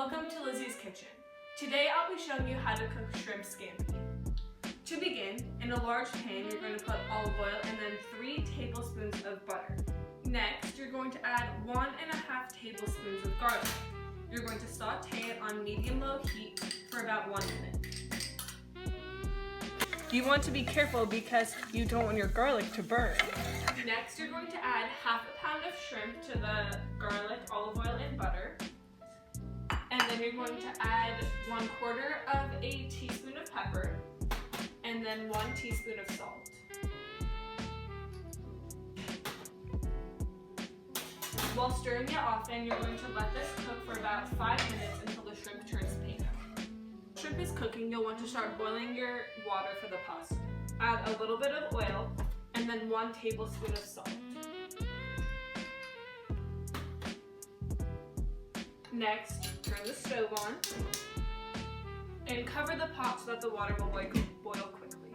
Welcome to Lizzie's Kitchen. Today I'll be showing you how to cook shrimp scampi. To begin, in a large pan you're going to put olive oil and then 3 tablespoons of butter. Next, you're going to add 1.5 tablespoons of garlic. You're going to saute it on medium-low heat for about 1 minute. You want to be careful because you don't want your garlic to burn. Next, you're going to add half a pound of shrimp to the garlic, olive oil, and butter. And then you're going to add 1/4 of a teaspoon of pepper and then 1 teaspoon of salt. While stirring it often, you're going to let this cook for about 5 minutes until the shrimp turns pink. Shrimp is cooking, you'll want to start boiling your water for the pasta. Add a little bit of oil and then 1 tablespoon of salt. Next, turn the stove on and cover the pot so that the water will boil quickly.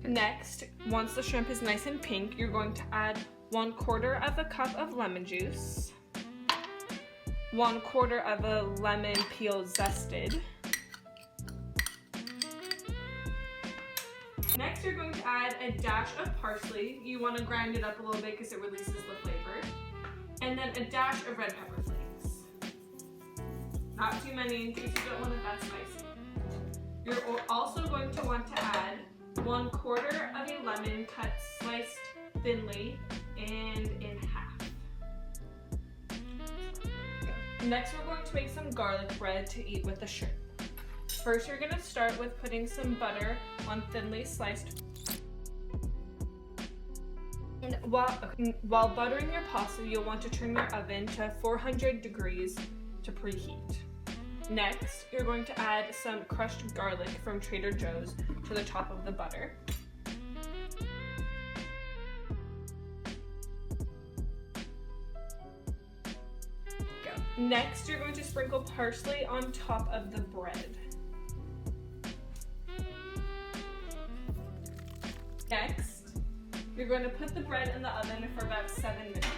Next, once the shrimp is nice and pink, you're going to add 1/4 of a cup of lemon juice, 1/4 of a lemon peel zested. Next, you're going to add a dash of parsley. You want to grind it up a little bit because it releases the flavor. And then a dash of red pepper flakes. Not too many in case you don't want it that spicy. You're also going to want to add 1/4 of a lemon cut sliced thinly and in half. Next, we're going to make some garlic bread to eat with the shrimp. First, you're going to start with putting some butter on thinly sliced. And while buttering your pasta, you'll want to turn your oven to 400 degrees to preheat. Next, you're going to add some crushed garlic from Trader Joe's to the top of the butter. Next, you're going to sprinkle parsley on top of the bread. Next, you're going to put the bread in the oven for about 7 minutes.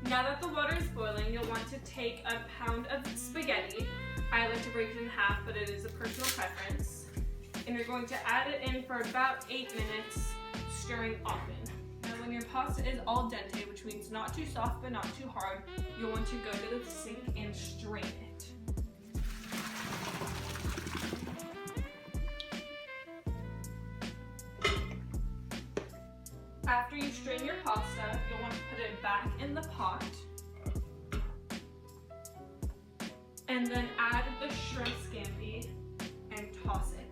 Now that the water is boiling, you'll want to take a pound of spaghetti. I like to break it in half, but it is a personal preference. And you're going to add it in for about 8 minutes, stirring often. Now when your pasta is al dente, which means not too soft but not too hard, you'll want to go to the sink and strain it. After you strain your pasta, you'll want to put it back in the pot and then add the shrimp scampi and toss it.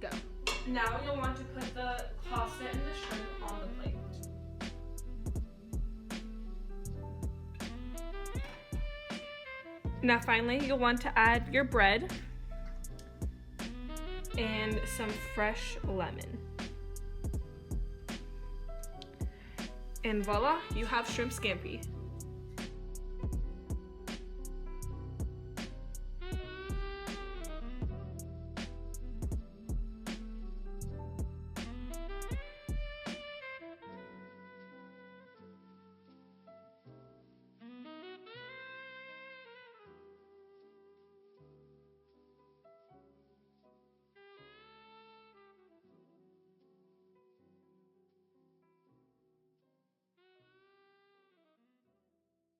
Go. Now you'll want to put the pasta and the shrimp on the plate. Now finally, you'll want to add your bread and some fresh lemon. And voila, you have shrimp scampi.